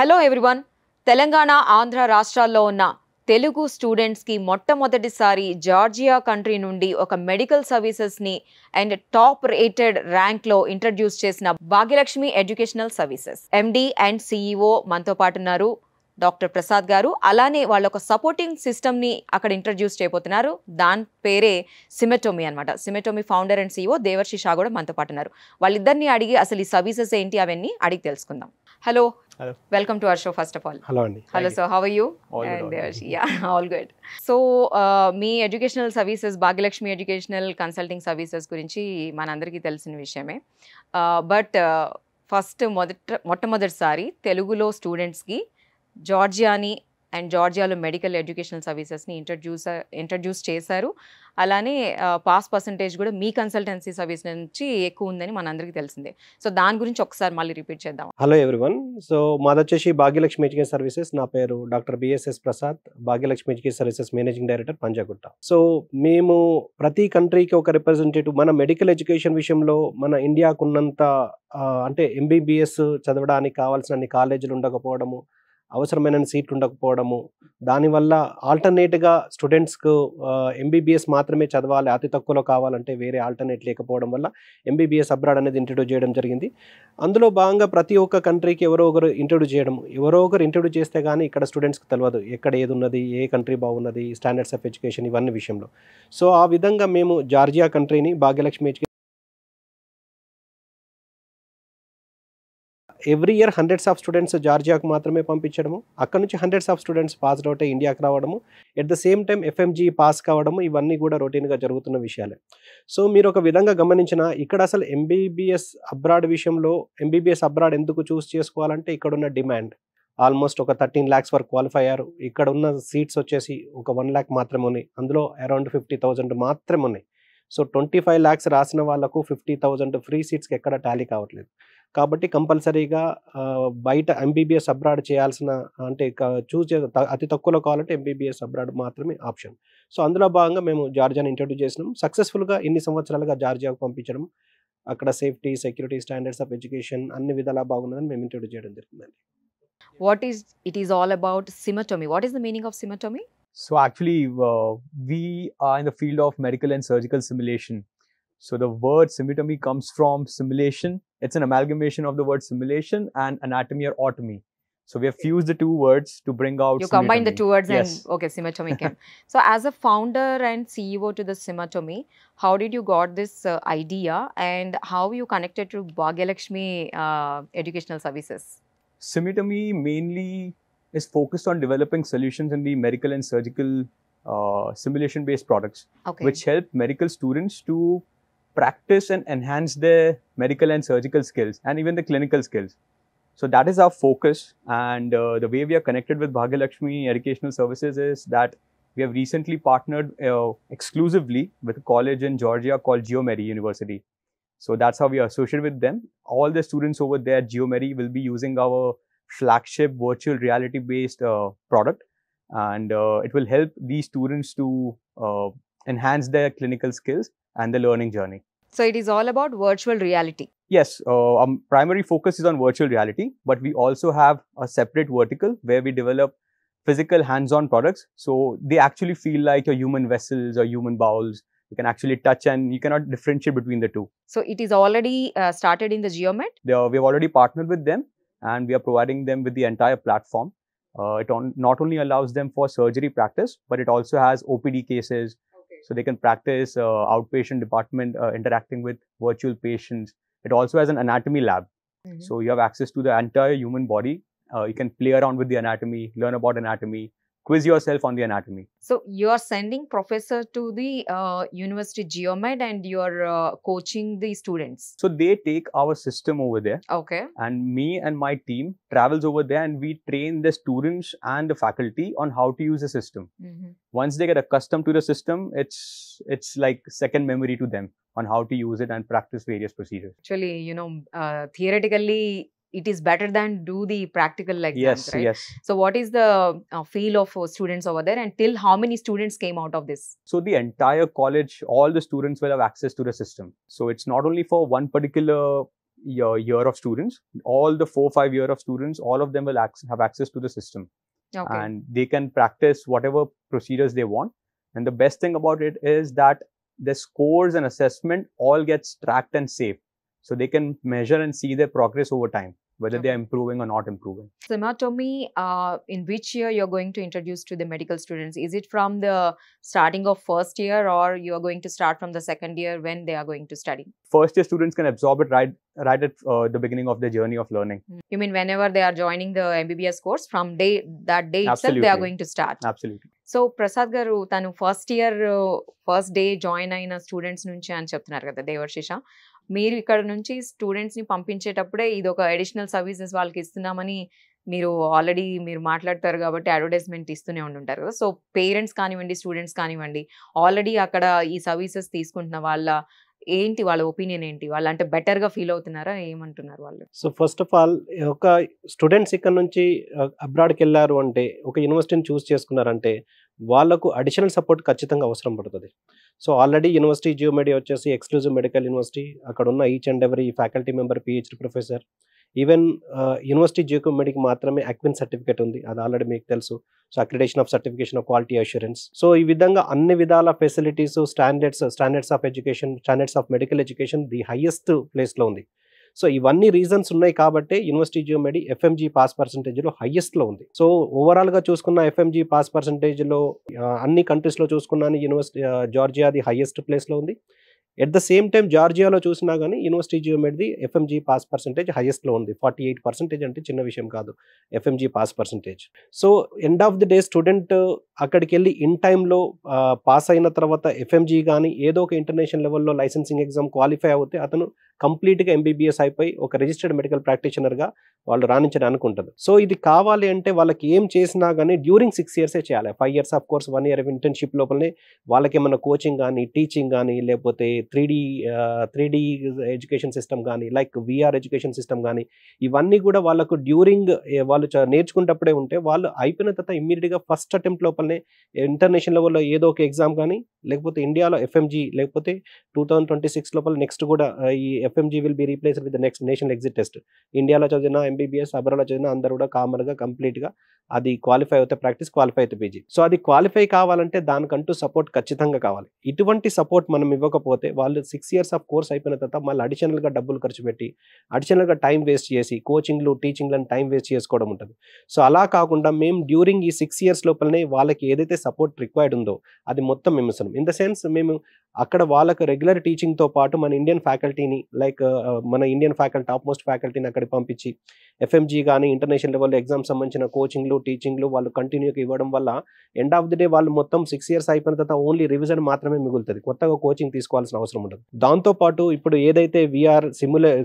Hello everyone. Telangana Andhra రాష్ట్రాల్లో ఉన్న తెలుగు స్టూడెంట్స్కి మొట్టమొదటిసారి జార్జియా కంట్రీ నుండి ఒక మెడికల్ సర్వీసెస్ని అండ్ టాప్ రేటెడ్ ర్యాంక్లో ఇంట్రడ్యూస్ చేసిన Bhagyalakshmi educational services MD and CEO మనతో పాటు ఉన్నారు డాక్టర్ ప్రసాద్ గారు. అలానే వాళ్ళ ఒక సపోర్టింగ్ సిస్టమ్ని అక్కడ ఇంట్రడ్యూస్ చేయబోతున్నారు. దాని పేరే సిమెటోమీ అనమాట. సిమెటోమీ ఫౌండర్ అండ్ సిఇఓ దేవర్షి షా కూడా మనతో పాటు ఉన్నారు. వాళ్ళిద్దరిని అడిగి అసలు ఈ సర్వీసెస్ ఏంటి అవన్నీ అడిగి తెలుసుకుందాం. Hello, welcome to our show first of all. Hello Andy. Hello sir, how are you? All And good. Devarshi, yeah, all good. So మీ educational services Bhagyalakshmi educational consulting services గురించి మనందరికీ తెలిసిన విషయమే. బట్ ఫస్ట్ మొట్టమొదటిసారి తెలుగులో స్టూడెంట్స్కి జార్జియాని అండ్ జార్జియాలో మెడికల్ ఎడ్యుకేషనల్ సర్వీసెస్ని ఇంట్రడ్యూస్ చేశారు. అలానే పాస్ పర్సంటేజ్ కూడా మీ కన్సల్టెన్సీ సర్వీస్ నుంచి ఎక్కువ ఉందని మనందరికీ తెలిసిందే. సో దాని గురించి ఒకసారి మళ్ళీ రిపీట్ చేద్దాం. Hello everyone. సో మాది వచ్చేసి భాగ్యలక్ష్మి ఎడ్యుకేషన్ సర్వీసెస్. నా పేరు doctor BSS Prasad, Bhagyalakshmi education services managing director, Panjagutta. So మేము ప్రతి కంట్రీకి ఒక రిప్రజెంటేటివ్. మన మెడికల్ ఎడ్యుకేషన్ విషయంలో మన ఇండియాకు ఉన్నంత అంటే ఎంబీబీఎస్ చదవడానికి కావాల్సిన కాలేజీలు ఉండకపోవడము, అవసరమైన సీట్లు ఉండకపోవడము, దానివల్ల ఆల్టర్నేట్గా స్టూడెంట్స్కు ఎంబీబీఎస్ మాత్రమే చదవాలి, అతి తక్కువలో కావాలంటే వేరే ఆల్టర్నేట్ లేకపోవడం వల్ల ఎంబీబీఎస్ అబ్రాడ్ అనేది ఇంట్రడ్యూస్ చేయడం జరిగింది. అందులో భాగంగా ప్రతి ఒక్క కంట్రీకి ఎవరో ఒకరు ఇంట్రడ్యూస్ చేస్తే కానీ ఇక్కడ స్టూడెంట్స్కి తెలియదు ఎక్కడ ఏది ఉన్నది, ఏ కంట్రీ బాగున్నది, స్టాండర్డ్స్ ఆఫ్ ఎడ్యుకేషన్ ఇవన్నీ విషయంలో. సో ఆ విధంగా మేము జార్జియా కంట్రీని Bhagyalakshmi education every year hundreds of students జార్జియాకు మాత్రమే పంపించడము, అక్కడ నుంచి hundreds of students pass out అయ్యి ఇండియాకి రావడము, at the same time FMG pass కావడము, ఇవన్నీ కూడా రొటీన్గా జరుగుతున్న విషయాలే. సో మీరు ఒక విధంగా గమనించిన ఇక్కడ అసలు ఎంబీబీఎస్ అబ్రాడ్ విషయంలో ఎంబీబీఎస్ అబ్రాడ్ ఎందుకు చూస్ చేసుకోవాలంటే ఇక్కడ ఉన్న డిమాండ్ ఆల్మోస్ట్ ఒక 13 lakhs వరకు క్వాలిఫై అయ్యారు. ఇక్కడ ఉన్న సీట్స్ వచ్చేసి ఒక 1 lakh మాత్రమే ఉన్నాయి. అందులో అరౌండ్ 50,000 మాత్రమే ఉన్నాయి. సో 25 lakhs రాసిన వాళ్ళకు 50,000 ఫ్రీ సీట్స్కి ఎక్కడ టాలీ కావట్లేదు. కాబట్టి కంపల్సరీగా బయట ఎంబీబీఎస్ అబ్రాడ్ చేయాల్సిన అంటే అతి తక్కువలో కావాలంటే ఎంబీబీఎస్ అబ్రాడ్ మాత్రమే ఆప్షన్. సో అందులో భాగంగా మేము జార్జియాని ఇంట్రడ్యూస్ చేసినాం. సక్సెస్ఫుల్గా ఇన్ని సంవత్సరాలుగా జార్జియాకు పంపించడం, అక్కడ safety, security, standards of education అన్ని విధాలా బాగున్నదని మేము ఇంట్రడ్యూస్ చేయడం జరిగిందండి. What is it is all about Simertomy? What is the meaning of Simertomy? So actually, we are in the field of medical and surgical simulation. So the word simertomy comes from simulation. It's an amalgamation of the word simulation and anatomy or automy. So we have fused the two words to bring out. You combine the two words Yes. and okay, Simertomy came. So as a founder and CEO to the Simertomy, how did you got this idea and how you connected to Bhagyalakshmi Educational Services? Simertomy mainly is focused on developing solutions in the medical and surgical simulation-based products, Okay. which help medical students to practice and enhance their medical and surgical skills and even the clinical skills. So that is our focus, and the way we are connected with Bhagyalakshmi Educational Services is that we have recently partnered exclusively with a college in Georgia called GeoMary University. So that's how we are associated with them. All the students over there at GeoMary will be using our flagship virtual reality based product, and it will help these students to enhance their clinical skills and the learning journey. So it is all about virtual reality. Yes, our primary focus is on virtual reality, but we also have a separate vertical where we develop physical hands-on products. So they actually feel like your human vessels or human bowels. You can actually touch and you cannot differentiate between the two. So it is already started in the Geomed. We have already partnered with them, and we are providing them with the entire platform. It not only allows them for surgery practice, but it also has OPD cases. So they can practice outpatient department interacting with virtual patients. It also has an anatomy lab. Mhm. So you have access to the entire human body. You can play around with the anatomy, learn about anatomy, quiz yourself on the anatomy. So you are sending professor to the University Geomed and you are coaching the students. So they take our system over there, Okay. and me and my team travels over there, and we train the students and the faculty on how to use the system. Mhm. Once they get accustomed to the system, it's like second memory to them on how to use it and practice various procedures. Actually, theoretically, it is better than do the practical exams, Yes, right? yes. So what is the feel of students over there, and till how many students came out of this? So the entire college, all the students will have access to the system. So it's not only for one particular year of students, all the 4-5 year of students, all of them will have access to the system. Okay. And they can practice whatever procedures they want. And the best thing about it is that the scores and assessment all gets tracked and saved, so they can measure and see their progress over time, whether they are improving or not improving. Sematomy, in which year you're going to introduce to the medical students? Is it from the starting of first year, or you're going to start from the second year when they are going to study? First year students can absorb it right at the beginning of their journey of learning. You mean whenever they are joining the MBBS course, from that day itself they are Absolutely. going to start? Absolutely. So Prasad గారు, తను first year first day join అయిన students నుంచి అని చెప్తున్నారు కదా దేవర్శిష, మీరు ఇక్కడ నుంచి స్టూడెంట్స్ని పంపించేటప్పుడే ఇది ఒక అడిషనల్ సర్వీసెస్ వాళ్ళకి ఇస్తున్నామని మీరు ఆల్రెడీ మాట్లాడతారు కాబట్టి అడ్వర్టైజ్మెంట్ ఇస్తూనే ఉంటుంటారు కదా. సో పేరెంట్స్ కానివ్వండి, స్టూడెంట్స్ కానివ్వండి, ఆల్రెడీ అక్కడ ఈ సర్వీసెస్ తీసుకుంటున్న వాళ్ళ ఒపీనియన్ ఏంటి? వాళ్ళు అంటే బెటర్గా ఫీల్ అవుతున్నారా? ఏమంటున్నారు వాళ్ళు? సో ఫస్ట్ ఆఫ్ ఆల్, ఒక స్టూడెంట్స్ ఇక్కడ నుంచి అబ్రాడ్కి వెళ్ళారు అంటే, ఒక యూనివర్సిటీని చూస్ చేసుకున్నారంటే వాళ్ళకు అడిషనల్ సపోర్ట్ ఖచ్చితంగా అవసరం పడుతుంది. సో ఆల్రెడీ యూనివర్సిటీ జియోమెడి వచ్చేసి ఎక్స్క్లూజివ్ మెడికల్ యూనివర్సిటీ. అక్కడ ఉన్న each and every faculty member, PhD professor, even university జియోమెడికి మాత్రమే అక్విన్ సర్టిఫికేట్ ఉంది, అది ఆల్రెడీ మీకు తెలుసు. So accreditation of certification of quality assurance. So ఈ విధంగా అన్ని విధాల facilities, standards of education, standards of medical education the highest ప్లేస్లో ఉంది. సో ఇవన్నీ రీజన్స్ ఉన్నాయి కాబట్టి యూనివర్సిటీ జియోమెడి ఎఫ్ఎంజీ పాస్ పర్సంటేజ్లో హైయెస్ట్లో ఉంది. సో ఓవరాల్గా చూసుకున్న ఎఫ్ఎంజీ పాస్ పర్సంటేజ్లో అన్ని కంట్రీస్లో చూసుకున్నాను యూనివర్సిటీ జార్జియాది హైయెస్ట్ ప్లేస్లో ఉంది. ఎట్ ద సేమ్ టైం జార్జియాలో చూసినా కానీ యూనివర్సిటీ జియోమెడిది ఎఫ్ఎంజీ పాస్ పర్సంటేజ్ హైయెస్ట్లో ఉంది. 48% అంటే చిన్న విషయం కాదు FMG pass percentage. So end of the day student అక్కడికి వెళ్ళి ఇన్ టైంలో పాస్ అయిన తర్వాత ఎఫ్ఎంజీ కానీ ఏదో ఒక ఇంటర్నేషనల్ లెవెల్లో లైసెన్సింగ్ ఎగ్జామ్ క్వాలిఫై అవుతే అతను కంప్లీట్గా ఎంబీబీఎస్ అయిపోయి ఒక రిజిస్టర్డ్ మెడికల్ ప్రాక్టీషనర్గా వాళ్ళు రాణించడానికి ఉంటుంది. సో ఇది కావాలి అంటే వాళ్ళకి ఏం చేసినా కానీ డ్యూరింగ్ 6 years చేయాలి. 5 years of course, 1 year internship లోపలనే వాళ్ళకి ఏమన్నా కోచింగ్ కానీ, టీచింగ్ కానీ, లేకపోతే 3D ఎడ్యుకేషన్ సిస్టమ్ కానీ, లైక్ VR ఎడ్యుకేషన్ సిస్టమ్ కానీ, ఇవన్నీ కూడా వాళ్ళకు డ్యూరింగ్ వాళ్ళు నేర్చుకునేటప్పుడే ఉంటే వాళ్ళు అయిపోయిన తర్వాత ఇమ్మీడియట్గా ఫస్ట్ అటెంప్ట్ లోపలనే ఇంటర్నేషనల్ లెవెల్లో ఏదో ఒక ఎగ్జామ్ కానీ, లేకపోతే ఇండియాలో ఎఫ్ఎంజీ, లేకపోతే 2026 లోపల నెక్స్ట్ కూడా ఈ FMG will be replaced with the next national exit test. ఇండియాలో చదివిన ఎంబీబీఎస్, అబ్రాడ్లో చదివిన అందరూ కూడా కామన్గా కంప్లీట్గా అది క్వాలిఫై అవుతే ప్రాక్టీస్, క్వాలిఫై అయితే పీజీ. సో అది క్వాలిఫై కావాలంటే దానికంటూ సపోర్ట్ ఖచ్చితంగా కావాలి. ఇటువంటి సపోర్ట్ మనం ఇవ్వకపోతే వాళ్ళు 6 years ఆఫ్ కోర్స్ అయిపోయిన తర్వాత మళ్ళీ అడిషనల్గా డబ్బులు ఖర్చు పెట్టి, అడిషనల్గా టైం వేస్ట్ చేసి, కోచింగ్లు, టీచింగ్లను టైం వేస్ట్ చేసుకోవడం ఉంటుంది. సో అలా కాకుండా మేము డ్యూరింగ్ ఈ 6 years లోపలనే వాళ్ళకి ఏదైతే సపోర్ట్ రిక్వైర్డ్ ఉందో అది మొత్తం మేము ఇస్తున్నాం. ఇన్ ద సెన్స్ మేము అక్కడ వాళ్ళకు రెగ్యులర్ టీచింగ్తో పాటు మన ఇండియన్ ఫ్యాకల్టీని, లైక్ మన ఇండియన్ ఫ్యాకల్టీ, టాప్ మోస్ట్ ఫ్యాకల్టీని అక్కడికి పంపించి ఎఫ్ఎంజీ కానీ ఇంటర్నేషనల్ లెవెల్లో ఎగ్జామ్స్ సంబంధించిన కోచింగ్లు, టీచింగ్లు వాళ్ళు కంటిన్యూగా ఇవ్వడం వల్ల ఎండ్ ఆఫ్ ది డే వాళ్ళు మొత్తం 6 years అయిపోయిన తర్వాత ఓన్లీ రివిజన్ మాత్రమే మిగులుతుంది, కొత్తగా కోచింగ్ తీసుకోవాల్సిన అవసరం ఉండదు. దాంతోపాటు ఇప్పుడు ఏదైతే VR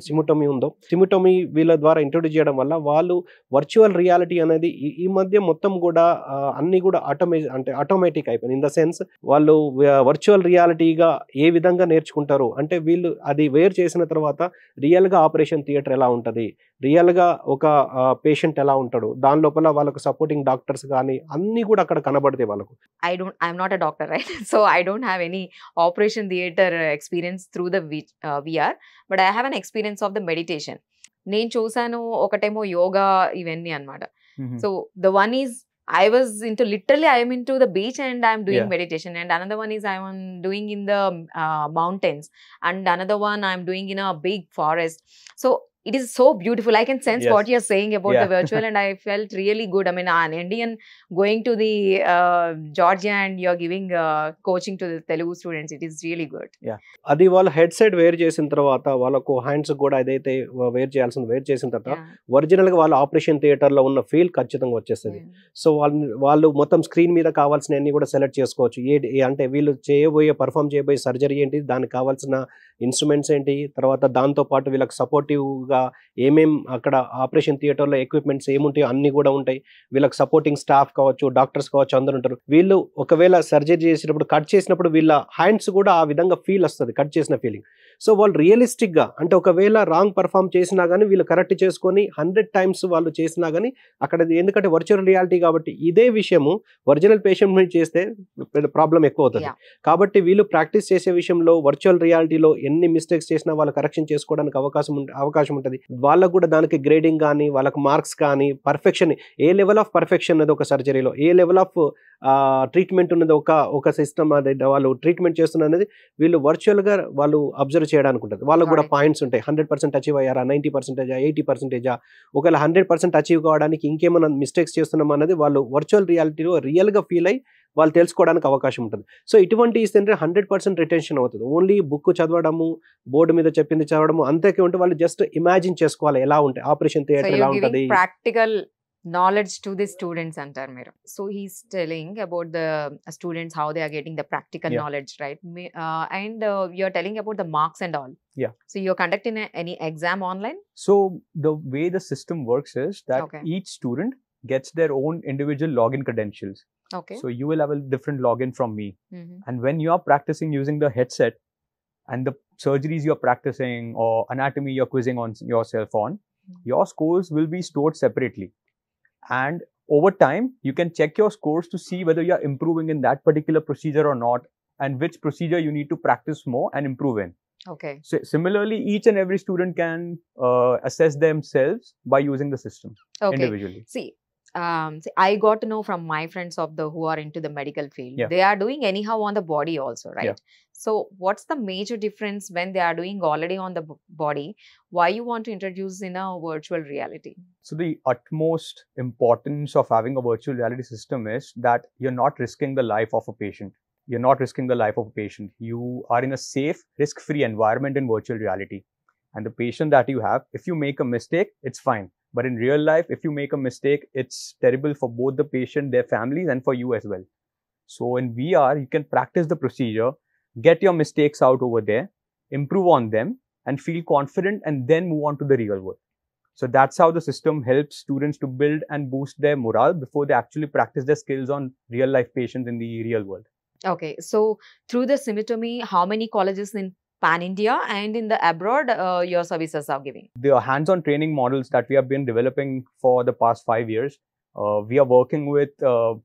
సిముటోమీ ఉందో, సిముటోమీ వీళ్ళ ద్వారా ఇంట్రొడ్యూస్ చేయడం వల్ల వాళ్ళు వర్చువల్ రియాలిటీ అనేది ఈ మధ్య మొత్తం కూడా అన్ని కూడా ఆటోమేటిక్ అయిపోయింది. ఇన్ ద సెన్స్ వాళ్ళు వర్చువల్ రియాలిటీగా ఏ విధంగా నేర్చుకుంటారు అంటే, వీళ్ళు అది వేర్ చేసిన తర్వాత రియల్గా ఆపరేషన్ థియేటర్ ఎలా ఉంటుంది, రియల్గా ఒక పేషెంట్ ఎలా ఉంటాడు, దాని లోపల వాళ్ళకు సపోర్టింగ్ డాక్టర్స్ కానీ అన్నీ కూడా అక్కడ కనబడతాయి వాళ్ళకు. I'm not a doctor, right? So I don't have any operation theater experience through the VR, but I have an experience of the meditation. నేను చూసాను ఒకటేమో యోగా ఇవన్నీ అన్నమాట. So the one is I am into the beach and I'm doing meditation, and another one is I am doing in the mountains, and another one I'm doing in a big forest. So it is so beautiful. I can sense what you're saying about the virtual, and I felt really good. I mean, an Indian going to the Georgia and you're giving coaching to the Telugu students. It is really good. అది వాళ్ళ head set wear చేసిన తర్వాత వాళ్ళకు hands కూడా ఏదైతే wear చేయాల్సింది wear చేసిన తర్వాత ఒరిజినల్గా వాళ్ళ ఆపరేషన్ థియేటర్లో ఉన్న ఫీల్ ఖచ్చితంగా వచ్చేస్తుంది. సో వాళ్ళు మొత్తం స్క్రీన్ మీద కావాల్సిన అన్ని కూడా సెలెక్ట్ చేసుకోవచ్చు. అంటే వీళ్ళు పర్ఫామ్ చేయబోయే సర్జరీ ఏంటి, దానికి కావాల్సిన ఇన్స్ట్రుమెంట్స్ ఏంటి, తర్వాత దాంతోపాటు వీళ్ళకి సపోర్టివ్గా ఏమేం అక్కడ ఆపరేషన్ థియేటర్లో ఎక్విప్మెంట్స్ ఏముంటాయో అన్ని కూడా ఉంటాయి. వీళ్ళకి సపోర్టింగ్ స్టాఫ్ కావచ్చు, డాక్టర్స్ కావచ్చు, అందరూ ఉంటారు. వీళ్ళు ఒకవేళ సర్జరీ చేసినప్పుడు, కట్ చేసినప్పుడు వీళ్ళ హ్యాండ్స్ కూడా ఆ విధంగా ఫీల్ వస్తుంది, కట్ చేసిన ఫీలింగ్. సో వాళ్ళు రియలిస్టిక్గా అంటే ఒకవేళ రాంగ్ పర్ఫామ్ చేసినా కానీ వీళ్ళు కరెక్ట్ చేసుకొని 100 టైమ్స్ వాళ్ళు చేసినా కానీ అక్కడ ఎందుకంటే వర్చువల్ రియాలిటీ కాబట్టి ఇదే విషయము ఒరిజినల్ పేషెంట్ మీద చేస్తే ప్రాబ్లం ఎక్కువ అవుతుంది. Yeah. కాబట్టి వీళ్ళు ప్రాక్టీస్ చేసే విషయంలో వర్చువల్ రియాలిటీలో ఎన్ని మిస్టేక్స్ చేసినా వాళ్ళు కరెక్షన్ చేసుకోవడానికి అవకాశం ఉంటుంది. వాళ్ళకు కూడా దానికి గ్రేడింగ్ కానీ వాళ్ళకి మార్క్స్ కానీ perfection A level of perfection ఉన్నది ఒక సర్జరీలో, ఏ లెవెల్ ఆఫ్ ట్రీట్మెంట్ ఉన్నది ఒక సిస్టమ్ అది వాళ్ళు ట్రీట్మెంట్ చేస్తున్నది వీళ్ళు వర్చువల్గా వాళ్ళు అబ్జర్వ్ చేయడానికి ఉంటుంది. వాళ్ళకు కూడా పాయింట్స్ ఉంటాయి. 100% అచీవ్ అయ్యారా, 90%, 80%, ఒకవేళ 100% అచీవ్ కావడానికి ఇంకేమైనా మిస్టేక్స్ చేస్తున్నాం అన్నది వాళ్ళు వర్చువల్ రియాలిటీలో రియల్గా ఫీల్ అయ్యి వాళ్ళు తెలుసుకోవడానికి అవకాశం ఉంటుంది. సో ఇటువంటి ఇస్తే 100% రిటెన్షన్ అవుతుంది. ఓన్లీ బుక్ చదవడము, బోర్డు మీద చెప్పింది చదవడము అంతకే ఉంటే వాళ్ళు జస్ట్ ఇమాజిన్ చేసుకోవాలి ఎలా ఉంటాయి ఆపరేషన్ థియేటర్ ఎలా ఉంటుంది. Practical knowledge to the students antar మీరు. So he's telling about the students how they are getting the practical knowledge, right? And you're telling about the marks and all. Yeah. So you're conducting any exam online? So the way the system works is that each student gets their own individual login credentials. Okay. So you will have a different login from me. And when you are practicing using the headset and the surgeries you're practicing or anatomy you're quizzing on yourself on, your scores will be stored separately. And over time, you can check your scores to see whether you're improving in that particular procedure or not, and which procedure you need to practice more and improve in. Okay. So similarly, each and every student can assess themselves by using the system individually. See, I got to know from my friends who are into the medical field. They are doing anyhow on the body also, right? So what's the major difference when they are doing already on the body? Why you want to introduce in a virtual reality? So the utmost importance of having a virtual reality system is that you're not risking the life of a patient. You're not risking the life of a patient. You are in a safe, risk-free environment in virtual reality. And the patient that you have, if you make a mistake, it's fine. But in real life, if you make a mistake, it's terrible for both the patient, their families, and for you as well. So in VR, you can practice the procedure, get your mistakes out over there, improve on them, and feel confident, and then move on to the real world. So that's how the system helps students to build and boost their morale before they actually practice their skills on real life patients in the real world. Okay. So through the Symitomy, how many colleges in Pan-India and in the abroad your services are giving? The hands-on training models that we have been developing for the past 5 years, we are working with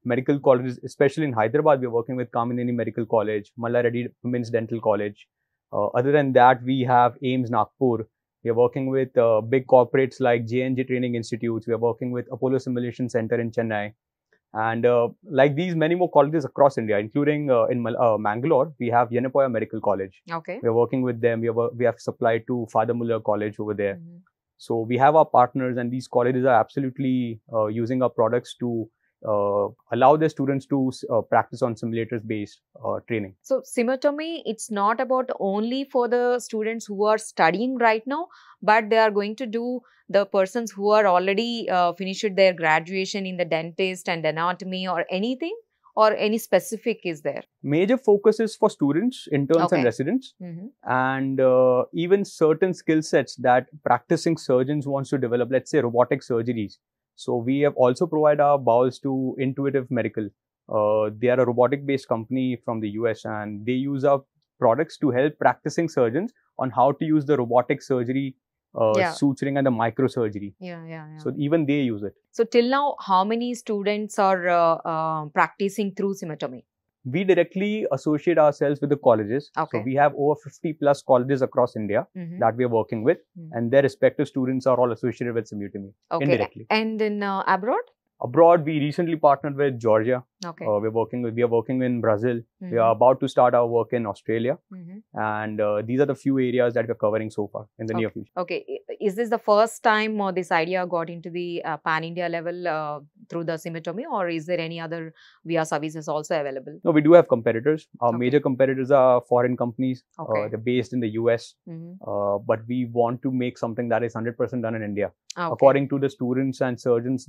medical colleges, especially in Hyderabad. We are working with Kamineni Medical College, Malla Reddy Women's Dental College. Other than that, we have AIMS Nagpur. We are working with big corporates like JNJ Training Institutes. We are working with Apollo Simulation Center in Chennai. And like these, many more colleges across India, including in Mangalore, we have Yenapoya Medical College. Okay. We are working with them. We have supplied to Father Muller College over there. So we have our partners, and these colleges are absolutely using our products to allow their students to practice on simulators-based training. So Symitomy, it's not about only for the students who are studying right now, but they are going to do the persons who are already finished their graduation in the dentist and anatomy or anything, or any specific is there? Major focus is for students, interns and residents, and even certain skill sets that practicing surgeons wants to develop, let's say robotic surgeries. So we have also provided our bowels to Intuitive Medical. They are a robotic based company from the US, and they use our products to help practicing surgeons on how to use the robotic surgery, suturing and the microsurgery. So even they use it. So till now, how many students are practicing through Symitomy? We directly associate ourselves with the colleges. Okay. So we have over 50 plus colleges across India that we are working with, and their respective students are all associated with Symitomy indirectly. And in abroad? Abroad, we recently partnered with Georgia. Okay. We are working in Brazil. We are about to start our work in Australia. And these are the few areas that we are covering so far in the near future. Okay. Is this the first time this idea got into the pan-India level through the Symitomy, or is there any other VR services also available? No, we do have competitors. Our major competitors are foreign companies. They're based in the US. But we want to make something that is 100% done in India. According to the students and surgeons,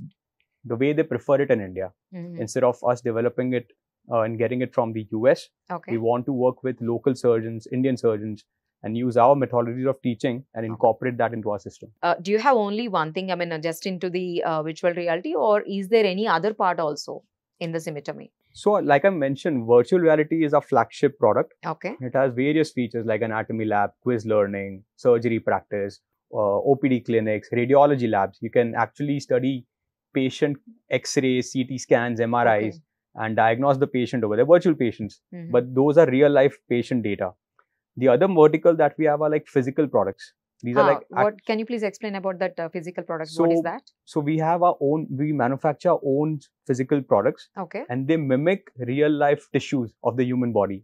the way they prefer it in India. Instead of us developing it and getting it from the US, we want to work with local surgeons, Indian surgeons, and use our methodologies of teaching and incorporate that into our system. Do you have only one thing, I mean, just into the virtual reality, or is there any other part also in the Symitomy? So, like I mentioned, virtual reality is our flagship product. Okay. It has various features like anatomy lab, quiz learning, surgery practice, OPD clinics, radiology labs. You can actually study patient X-rays, CT scans, MRIs, and diagnose the patient over there, virtual patients. But those are real life patient data. The other vertical that we have are like physical products. These are like what can you please explain about that physical product? So- What is that? so we have our own, we manufacture our own physical products, Okay. and they mimic real life tissues of the human body.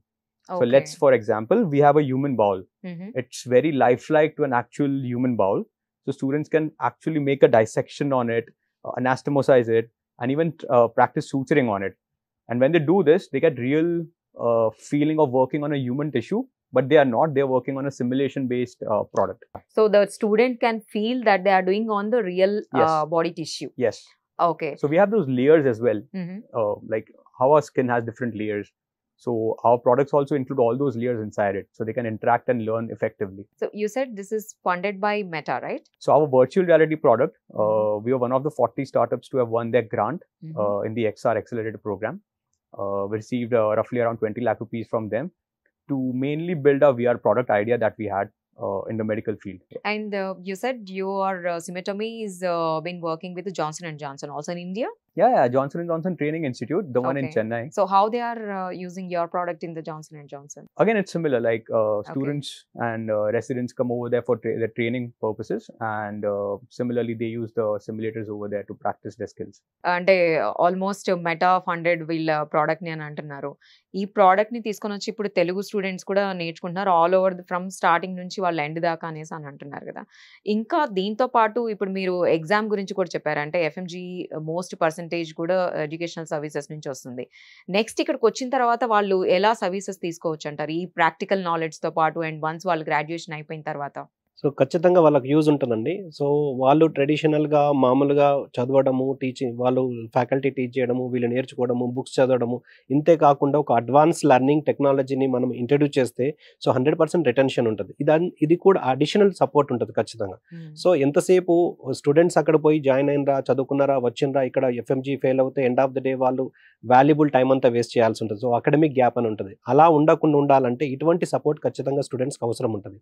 Okay. So let's, for example, we have a human bowel. Mhm. It's very lifelike to an actual human bowel. So students can actually make a dissection on it, anastomosize it, and even practice suturing on it. And when they do this, they get real feeling of working on a human tissue, but they are not. They're working on a simulation-based product. So the student can feel that they are doing on the real Yes. body tissue. Yes. Okay. So we have those layers as well. Mhm. Like how our skin has different layers. So our products also include all those layers inside it, so they can interact and learn effectively. So you said this is funded by Meta, right? So our virtual reality product, we are one of the 40 startups to have won their grant Mhm. in the XR Accelerator program. We received roughly around 20 lakh rupees from them to mainly build a VR product idea that we had in the medical field. And you said your Symatomy is been working with Johnson & Johnson also in India. Yeah, Johnson & Johnson Training Institute, the one in Okay. Chennai. So how they are using your product in the Johnson & Johnson? Again, it's similar. Like students and residents come over there for their training purposes, and similarly, they use the simulators over there to practice their skills. అంటే almost meta funded వీళ్ళ product ని అని అంటున్నారు. ఈ product ని తీసుకొని వచ్చి ఇప్పుడు తెలుగు స్టూడెంట్స్ కూడా నేర్చుకుంటున్నారు ఆల్ ఓవర్ ఫ్రమ్ స్టార్టింగ్ నుంచి వాళ్ళు ఎండ్ దాకా అనేసి అని అంటున్నారు కదా. ఇంకా దీంతో పాటు ఇప్పుడు మీరు ఎగ్జామ్ గురించి కూడా చెప్పారు. అంటే ఎఫ్ఎంజీ మోస్ట్ పర్సెంటేజ్ కూడా ఎడ్యుకేషనల్ సర్వీసెస్ నుంచి వస్తుంది. నెక్స్ట్ ఇక్కడికి వచ్చిన తర్వాత వాళ్ళు ఎలా సర్వీసెస్ తీసుకోవచ్చు అంటారు ఈ ప్రాక్టికల్ నాలెడ్జ్ తో పాటు అండ్ వన్స్ వాళ్ళు గ్రాడ్యుయేషన్ అయిపోయిన తర్వాత? సో ఖచ్చితంగా వాళ్ళకి యూజ్ ఉంటుందండి. సో వాళ్ళు ట్రెడిషనల్గా మామూలుగా చదవడము, టీచింగ్, వాళ్ళు ఫ్యాకల్టీ టీచ్ చేయడము, వీళ్ళు నేర్చుకోవడము, బుక్స్ చదవడము, ఇంతే కాకుండా ఒక అడ్వాన్స్ లెర్నింగ్ టెక్నాలజీని మనం ఇంట్రడ్యూస్ చేస్తే సో 100% రిటెన్షన్ ఉంటుంది. ఇది కూడా అడిషనల్ సపోర్ట్ ఉంటుంది ఖచ్చితంగా. సో ఎంతసేపు స్టూడెంట్స్ అక్కడ పోయి జాయిన్ అయినరా, చదువుకున్నారా, వచ్చినరా, ఇక్కడ ఎఫ్ఎంజీ ఫెయిల్ అవుతే ఎండ్ ఆఫ్ ద డే వాళ్ళు వాల్యుబుల్ టైం అంతా వేస్ట్ చేయాల్సి ఉంటుంది. సో అకాడమిక్ గ్యాప్ అని ఉంటుంది. అలా ఉండకుండా ఉండాలంటే ఇటువంటి సపోర్ట్ ఖచ్చితంగా స్టూడెంట్స్కి అవసరం ఉంటుంది.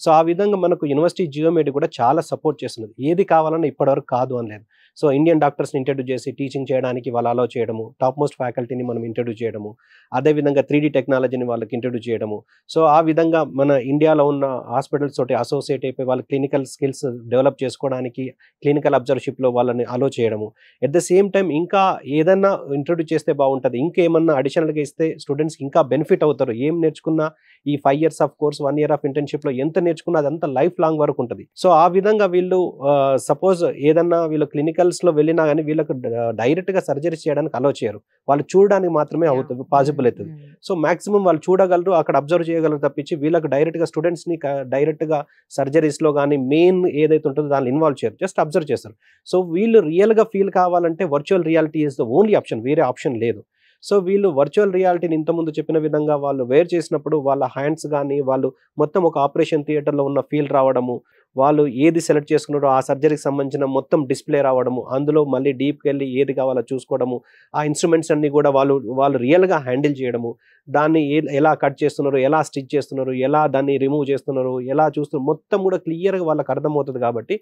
సో ఆ విధంగా మనకు యూనివర్సిటీ జియోమెడ్ కూడా చాలా సపోర్ట్ చేస్తున్నది. ఏది కావాలన్నా ఇప్పటివరకు కాదు అని లేదు. సో ఇండియన్ డాక్టర్స్ని ఇంట్రడ్యూస్ చేసి టీచింగ్ చేయడానికి వాళ్ళు అలౌ చేయడము, టాప్ మోస్ట్ ఫ్యాకల్టీని మనం ఇంట్రడ్యూస్ చేయడము, అదేవిధంగా 3D టెక్నాలజీని వాళ్ళకి ఇంట్రడ్యూస్ చేయడము. సో ఆ విధంగా మన ఇండియాలో ఉన్న హాస్పిటల్స్ తోటి అసోసియేట్ అయిపోయి వాళ్ళ క్లినికల్ స్కిల్స్ డెవలప్ చేసుకోవడానికి క్లినికల్ అబ్జర్వర్షిప్లో వాళ్ళని అలో చేయడము. ఎట్ ద సేమ్ టైం ఇంకా ఏదన్నా ఇంట్రడ్యూస్ చేస్తే బాగుంటుంది, ఇంకేమన్నా అడిషనల్గా ఇస్తే స్టూడెంట్స్కి ఇంకా బెనిఫిట్ అవుతారు. ఏం నేర్చుకున్నా ఈ 5 years of course, 1 year of ఇంటర్న్షిప్లో ఎంత నేర్చుకున్నా అదంతా లైఫ్ లాంగ్ వరకు ఉంటుంది. సో ఆ విధంగా వీళ్ళు సపోజ్ ఏదన్నా వీళ్ళు క్లినికల్స్లో వెళ్ళినా కానీ వీళ్ళకు డైరెక్ట్గా సర్జరీస్ చేయడానికి అలో చేయరు. వాళ్ళు చూడడానికి మాత్రమే అవుతుంది, పాసిబుల్ అవుతుంది. సో మాక్సిమం వాళ్ళు చూడగలరు, అక్కడ అబ్జర్వ్ చేయగలరు తప్పించి వీళ్ళకి డైరెక్ట్గా స్టూడెంట్స్ని డైరెక్ట్గా సర్జరీస్లో కానీ మెయిన్ ఏదైతే ఉంటుందో దాన్ని ఇన్వాల్వ్ చేయరు, జస్ట్ అబ్జర్వ్ చేస్తారు. సో వీళ్ళు రియల్గా ఫీల్ కావాలంటే virtual reality is the only option, వేరే ఆప్షన్ లేదు. సో వీళ్ళు వర్చువల్ రియాలిటీని ఇంతకుముందు చెప్పిన విధంగా వాళ్ళు వేర్ చేసినప్పుడు వాళ్ళ హ్యాండ్స్ కానీ వాళ్ళు మొత్తం ఒక ఆపరేషన్ థియేటర్లో ఉన్న ఫీల్ రావడము, వాళ్ళు ఏది సెలెక్ట్ చేసుకున్నారో ఆ సర్జరీకి సంబంధించిన మొత్తం డిస్ప్లే రావడము, అందులో మళ్ళీ డీప్కి వెళ్ళి ఏది కావాలో చూసుకోవడము, ఆ ఇన్స్ట్రుమెంట్స్ అన్నీ కూడా వాళ్ళు రియల్గా హ్యాండిల్ చేయడము, దాన్ని ఎలా కట్ చేస్తున్నారు, ఎలా స్టిచ్ చేస్తున్నారు, ఎలా దాన్ని రిమూవ్ చేస్తున్నారు, ఎలా చూస్తున్నారు, మొత్తం కూడా క్లియర్గా వాళ్ళకి అర్థమవుతుంది. కాబట్టి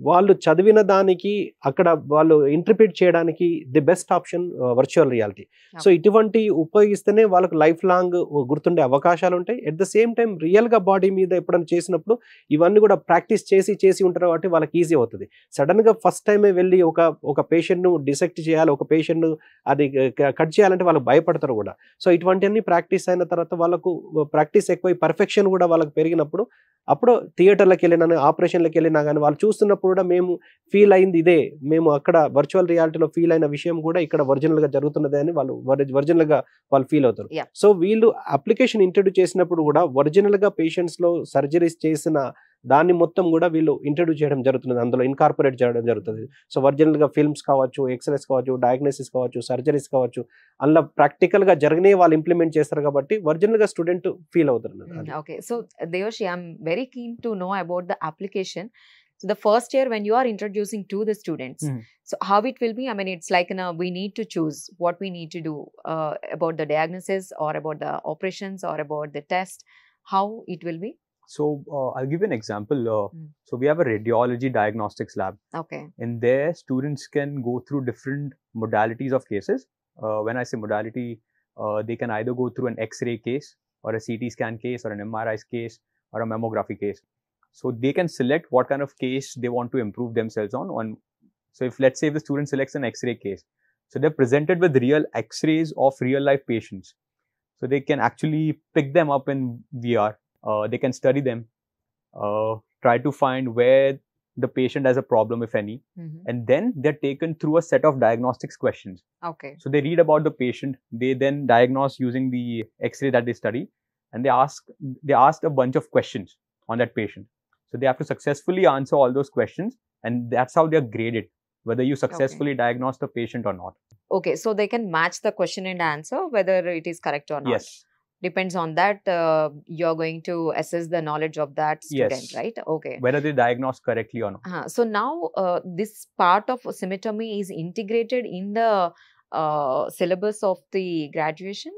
వాళ్ళు చదివిన దానికి అక్కడ వాళ్ళు ఇంటర్ప్రిట్ చేయడానికి the best option virtual reality. So ఇటువంటి ఉపయోగిస్తేనే వాళ్ళకి లైఫ్ లాంగ్ గుర్తుండే అవకాశాలు ఉంటాయి. ఎట్ ద సేమ్ టైం రియల్గా బాడీ మీద ఎప్పుడైనా చేసినప్పుడు ఇవన్నీ కూడా ప్రాక్టీస్ చేసి ఉంటారు కాబట్టి వాళ్ళకి ఈజీ అవుతుంది. సడన్గా ఫస్ట్ టైమే వెళ్ళి ఒక పేషెంట్ను డిసెక్ట్ చేయాలి, ఒక పేషెంట్ను అది కట్ చేయాలంటే వాళ్ళకి భయపడతారు కూడా. సో ఇటువంటివన్నీ ప్రాక్టీస్ అయిన తర్వాత వాళ్ళకు ప్రాక్టీస్ ఎక్కువ, పర్ఫెక్షన్ కూడా వాళ్ళకి పెరిగినప్పుడు అప్పుడు థియేటర్లకు వెళ్ళినా, ఆపరేషన్లకు వెళ్ళినా కానీ వాళ్ళు చూస్తున్నప్పుడు కూడా మేము ఫీల్ అయింది ఇదే, మేము అక్కడ వర్చువల్ రియాలిటీలో ఫీల్ అయిన విషయం కూడా ఇక్కడ ఒరిజినల్గా జరుగుతున్నది అని వాళ్ళు ఒరిజినల్గా వాళ్ళు ఫీల్ అవుతారు. సో వీళ్ళు అప్లికేషన్ ఇంట్రడ్యూస్ చేసినప్పుడు కూడా ఒరిజినల్గా పేషెంట్స్లో సర్జరీస్ చేసిన దాన్ని మొత్తం కూడా వీళ్ళు ఇంట్రడ్యూస్ చేయడం జరుగుతుంది, అందులో ఇన్కార్పొరేట్ చేయడం జరుగుతుంది. సో ఒరిజినల్గా ఫిల్మ్స్ కావచ్చు, ఎక్స్రేస్ కావచ్చు, డయాగ్నోసిస్ కావచ్చు, సర్జరీస్ కావచ్చు, అందులో ప్రాక్టికల్గా జరిగినవి వాళ్ళు ఇంప్లిమెంట్ చేస్తారు కాబట్టి ఒరిజినల్గా స్టూడెంట్ ఫీల్ అవుతారు. ఓకే. సో దేవర్షి, I'm very keen to know about the application. So the first year when you are introducing to the students, Mhm. so how it will be? I mean, it's like we need to choose what we need to do about the diagnosis or about the operations or about the test. How it will be? So I'll give you an example. So we have a radiology diagnostics lab. Okay. In there, students can go through different modalities of cases. When I say modality, they can either go through an X-ray case or a CT scan case or an MRI case or a mammography case. So they can select what kind of case they want to improve themselves on. So if let's say if the student selects an X-ray case, so they're presented with real X-rays of real life patients. So they can actually pick them up in VR. They can study them, try to find where the patient has a problem, if any, and then they're taken through a set of diagnostics questions. Okay. So they read about the patient, they then diagnose using the X-ray that they study, and they asked a bunch of questions on that patient. So they have to successfully answer all those questions, and that's how they're graded, whether you successfully diagnose the patient or not. Okay, so they can match the question and answer whether it is correct or not. Yes. Depends on that, you're going to assess the knowledge of that student, Yes. right? Okay. Whether they diagnose correctly or not. So now this part of symptomy is integrated in the syllabus of the graduation,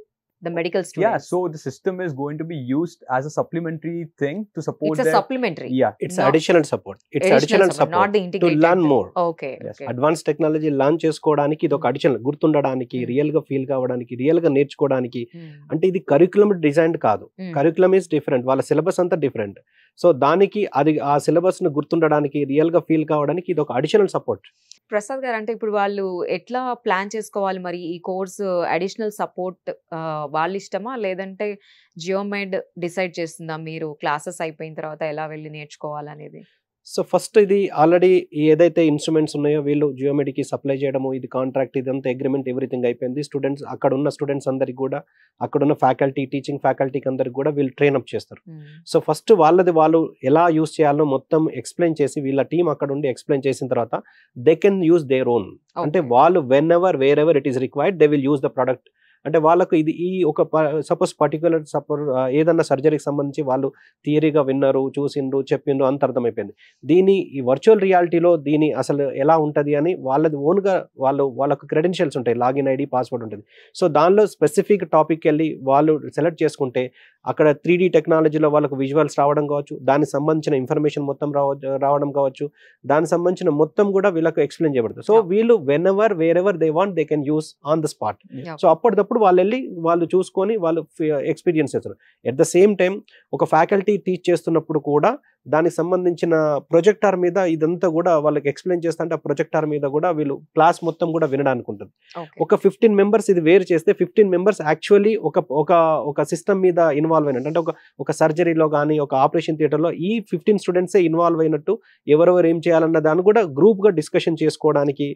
the medical students. Yeah, so the system is going to be used as a supplementary thing to support it's a supplementary. Yeah. It's No. additional support. It's Additional additional support not the to integrated. learn more. Okay. Yes. Okay. Advance technology learn చేసుకోవడానికి ఇది ఒక additional, గుర్తుండడానికి, Hmm. Real గా feel కావడానికి, real గా నేర్చుకోవడానికి. Hmm. అంటే ఇది curriculum design కాదు, Hmm. కరికులం ఈస్ డిఫరెంట్, వాళ్ళ సిలబస్ అంతా డిఫరెంట్. సో దానికి అది ఆ సిలబస్ ను గుర్తుండడానికి, రియల్ గా ఫీల్ కావడానికి ఇది ఒక అడిషనల్ సపోర్ట్. ప్రసాద్ గారు, అంటే ఇప్పుడు వాళ్ళు ఎట్లా ప్లాన్ చేసుకోవాలి మరి ఈ కోర్సు అడిషనల్ సపోర్ట్ వాళ్ళ ఇష్టమా లేదంటే జియోమెడ్ డిసైడ్ చేస్తుందా మీరు క్లాసెస్ అయిపోయిన తర్వాత ఎలా వెళ్ళి నేర్చుకోవాలనేది? సో ఫస్ట్ ఇది ఆల్రెడీ ఏదైతే ఇన్స్ట్రుమెంట్స్ ఉన్నాయో వీళ్ళు జియోమెడికి సప్లై చేయడము, ఇది కాంట్రాక్ట్, ఇదంతా అగ్రిమెంట్, ఎవ్రీథింగ్ అయిపోయింది. స్టూడెంట్స్ అక్కడ ఉన్న స్టూడెంట్స్ అందరికి కూడా, అక్కడ ఉన్న ఫ్యాకల్టీ, టీచింగ్ ఫ్యాకల్టీకి అందరికి కూడా వీళ్ళు ట్రైన్ అప్ చేస్తారు. సో ఫస్ట్ వాళ్ళు ఎలా యూస్ చేయాలో మొత్తం ఎక్స్ప్లెయిన్ చేసి, వీళ్ళ టీం అక్కడ ఉండి ఎక్స్ప్లెయిన్ చేసిన తర్వాత they can use their own. అంటే వాళ్ళు when ever wear ever it is required they will use the product. అంటే వాళ్ళకు ఇది ఈ ఒక సపోజ్ పర్టికులర్ ఏదన్నా సర్జరీకి సంబంధించి వాళ్ళు థియరీగా విన్నారు, చూసిండ్రు, చెప్పిండ్రు, అంత అర్థమైపోయింది. దీని ఈ వర్చువల్ రియాలిటీలో దీని అసలు ఎలా ఉంటుంది అని వాళ్ళది ఓన్గా వాళ్ళకు క్రెడెన్షియల్స్ ఉంటాయి, లాగిన్ ఐడి, పాస్వర్డ్ ఉంటుంది. సో దానిలో స్పెసిఫిక్ టాపిక్ వెళ్ళి వాళ్ళు సెలెక్ట్ చేసుకుంటే అక్కడ 3D టెక్నాలజీలో వాళ్ళకు విజువల్స్ రావడం కావచ్చు, దానికి సంబంధించిన ఇన్ఫర్మేషన్ మొత్తం రావడం కావచ్చు, దానికి సంబంధించిన మొత్తం కూడా వీళ్ళకు ఎక్స్ప్లెయిన్ చేయబడుతుంది. సో వీళ్ళు whenever wherever they want they can use on the spot. So అప్పటిదప్పుడు వాళ్ళు వెళ్ళి వాళ్ళు చూసుకొని వాళ్ళు ఎక్స్పీరియన్స్ చేస్తారు. ఎట్ ద సేమ్ టైం ఒక ఫ్యాకల్టీ టీచ్ చేస్తున్నప్పుడు కూడా దానికి సంబంధించిన ప్రొజెక్టార్ మీద ఇదంతా కూడా వాళ్ళకి ఎక్స్ప్లెయిన్ చేస్తుంటే ఆ ప్రొజెక్టార్ మీద కూడా వీళ్ళు క్లాస్ మొత్తం కూడా వినడానికి ఉంటుంది. ఒక 15 మెంబర్స్ ఇది వేరు చేస్తే 15 మెంబర్స్ యాక్చువల్లీ ఒక సిస్టమ్ మీద ఇన్వాల్వ్ అయినట్టు, అంటే ఒక సర్జరీలో కానీ ఒక ఆపరేషన్ థియేటర్లో ఈ 15 స్టూడెంట్సే ఇన్వాల్వ్ అయినట్టు, ఎవరెవరు ఏం చేయాలన్న దాన్ని కూడా గ్రూప్గా డిస్కషన్ చేసుకోవడానికి,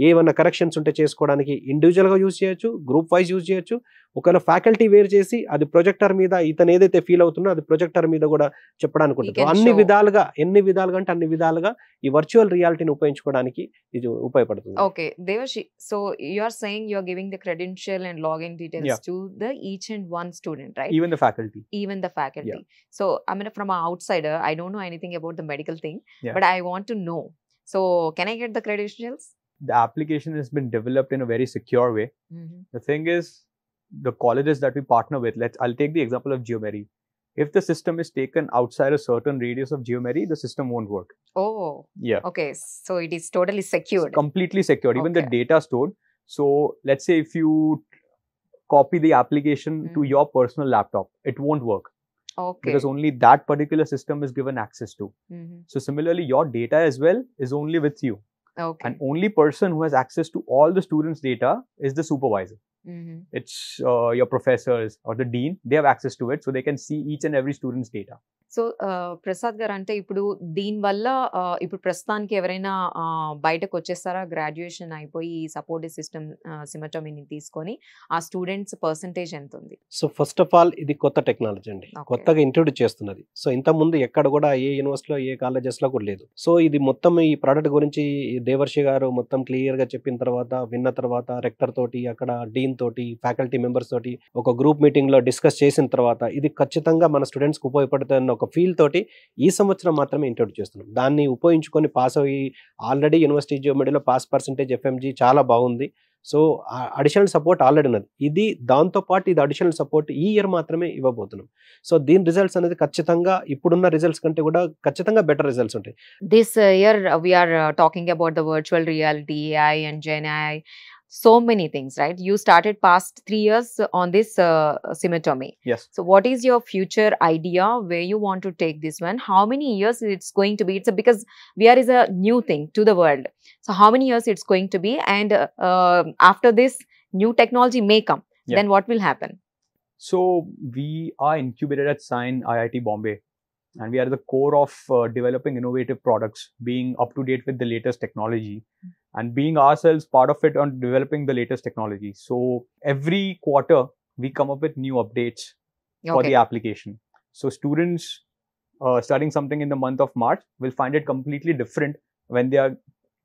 ఏమన్నా కరెక్షన్స్ ఉంటే చేసుకోవడానికి ఇండివిజువల్గా యూజ్ చేయొచ్చు, గ్రూప్ వైజ్ యూజ్ చేయొచ్చు. ఒకవేళ ఫ్యాకల్టీ వేరు చేసి అది ప్రొజెక్టర్ మీద ఇతను ఏదైతే ఫీల్ అవుతుందో అది ప్రొజెక్టర్ మీద కూడా చెప్పడానికి ఉంటుంది. ఎన్ని విధాలుగా అంటే అన్ని విధాలుగా ఈ వర్చువల్ రియాలిటీని ఉపయోగించుకోవడానికి ఇది ఉపయోగపడుతుంది. Okay Devarshi, so you are saying you are giving the credential and login details to the each and one student, right? Even the faculty. So I mean, from an outsider, I don't know anything about the medical thing, Yeah. but I want to know. So can I get the credentials? The application has been developed in a very secure way. The thing is, the colleges that we partner with, I'll take the example of Geomeri. If the system is taken outside a certain radius of Geomeri, the system won't work. Oh, Yeah. okay. So it is totally secured. It's completely secured. Even the Okay. data stored. So let's say if you copy the application to your personal laptop, it won't work. Okay. Because only that particular system is given access to. So similarly, your data as well is only with you. Okay. And only person who has access to all the students' data is the supervisor. It's your professors or the dean. They have access to it, so they can see each and every student's data. So Prasad గారు, అంటే ఇప్పుడు దీనివల్ల ఇప్పుడు ప్రస్తుతానికి ఎవరైనా బయటకు వచ్చేస్తారా graduation అయిపోయి ఈ సపోర్టివ్ సిస్టమ్ సిమటోమీని తీసుకొని ఆ స్టూడెంట్స్ పర్సంటేజ్ ఎంత ఉంది? సో ఫస్ట్ ఆఫ్ ఆల్ ఇది కొత్త టెక్నాలజీ అండి, కొత్తగా ఇంట్రొడ్యూస్ చేస్తున్నది. సో ఇంత ముందు ఎక్కడ కూడా ఏ యూనివర్సిటీలో ఏ కాలేజెస్లో కూడా లేదు. సో ఇది మొత్తం ఈ ప్రోడక్ట్ గురించి దేవర్షి గారు మొత్తం క్లియర్ గా చెప్పిన తర్వాత, విన్న తర్వాత రెక్టర్ తోటి, అక్కడ డీన్ తోటి, ఫ్యాకల్టీ మెంబర్స్ తోటి ఒక గ్రూప్ మీటింగ్ లో డిస్కస్ చేసిన తర్వాత ఇది ఖచ్చితంగా మన స్టూడెంట్స్ కి ఉపయోగపడుతున్న ఒక ఒక ఫీల్ తోటి ఈ సంవత్సరం మాత్రమే ఇంట్రొడ్యూస్ చేస్తున్నాం. దాన్ని ఉపయోగించుకొని పాస్ అయ్యి ఆల్రెడీ యూనివర్సిటీ జియోమెట్రీలో పాస్ పర్సెంటేజ్ ఎఫ్ఎంజీ చాలా బాగుంది. సో అడిషనల్ సపోర్ట్ ఆల్రెడీ ఉన్నది. ఇది దాంతో పాటు ఇది అడిషనల్ సపోర్ట్ ఈ ఇయర్ మాత్రమే ఇవ్వబోతున్నాం. సో దీని రిజల్ట్స్ అనేది ఖచ్చితంగా ఇప్పుడున్న రిజల్ట్స్ కంటే కూడా ఖచ్చితంగా బెటర్ రిజల్ట్స్ ఉంటాయి. This year we are talking about the virtual reality, AI and Gen AI, so many things, right? You started past 3 years on this Symatomy. Yes. So what is your future idea where you want to take this one? How many years it's going to be? Because VR is a new thing to the world. So how many years it's going to be? And after this, new technology may come. Yeah. Then what will happen? So we are incubated at Sign IIT Bombay, and we are at the core of developing innovative products, being up to date with the latest technology, and being ourselves part of it on developing the latest technology. So every quarter we come up with new updates for the application. So students studying something in the month of March will find it completely different when they are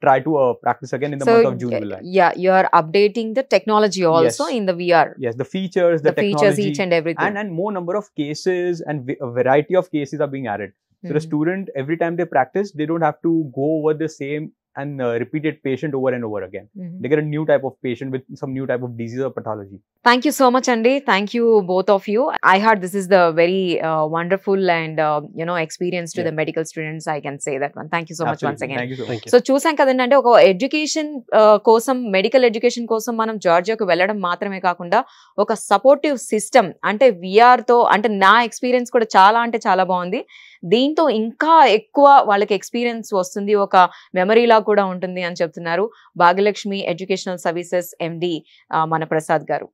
try to practice again in the month of June, July. Yeah, you are updating the technology also in the VR. Yes, the features, the technology, features, each and everything. And more number of cases and a variety of cases are being added. So the student, every time they practice, they don't have to go over the same and repeated patient over and over again. They get a new type of patient with some new type of disease or pathology. Thank you so much, Andy. Thank you, both of you. I heard this is the very wonderful and experience to the medical students. I can say that one. Thank you so much once again. Thank you so much. So చూసాం కదండి, అంటే ఒక education కోసం, medical education కోసం మనం జార్జియాకు వెళ్ళడం మాత్రమే కాకుండా ఒక సపోర్టివ్ సిస్టమ్ అంటే VR తో, అంటే నా ఎక్స్పీరియన్స్ కూడా చాలా అంటే చాలా బాగుంది. దీంతో ఇంకా ఎక్కువ వాళ్ళకి ఎక్స్పీరియన్స్ వస్తుంది, ఒక మెమరీలా కూడా ఉంటుంది అని చెప్తున్నారు భాగ్యలక్ష్మి ఎడ్యుకేషనల్ సర్వీసెస్ MD మన ప్రసాద్ గారు.